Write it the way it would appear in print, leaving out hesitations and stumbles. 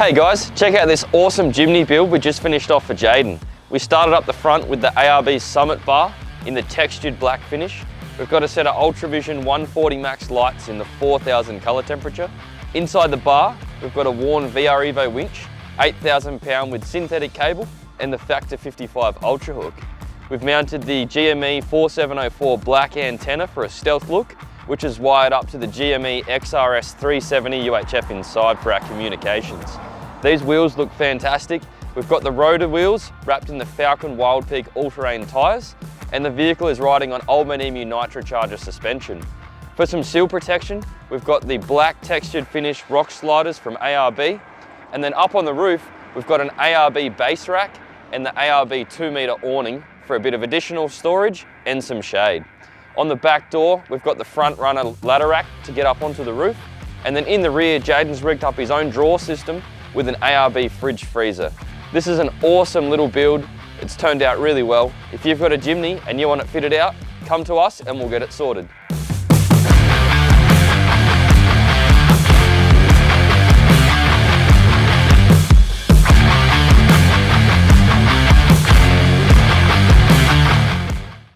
Hey guys, check out this awesome Jimny build we just finished off for Jayden. We started up the front with the ARB Summit bar in the textured black finish. We've got a set of Ultravision 140 MAXX lights in the 4000 colour temperature. Inside the bar, we've got a worn VR-EVO winch, 8,000 pound with synthetic cable, and the Factor 55 Ultrahook. We've mounted the GME 4704 black antenna for a stealth look, which is wired up to the GME XRS 370 UHF inside for our communications. These wheels look fantastic. We've got the Rota wheels wrapped in the Falken Wildpeak all-terrain tyres, and the vehicle is riding on old Man Emu nitrocharger suspension. For some seal protection, we've got the black textured finish rock sliders from ARB, and then up on the roof, we've got an ARB Baserack and the ARB 2-metre awning for a bit of additional storage and some shade. On the back door, we've got the front runner ladder rack to get up onto the roof, and then in the rear, Jayden's rigged up his own drawer system with an ARB fridge freezer. This is an awesome little build. It's turned out really well. If you've got a Jimny and you want it fitted out, come to us and we'll get it sorted.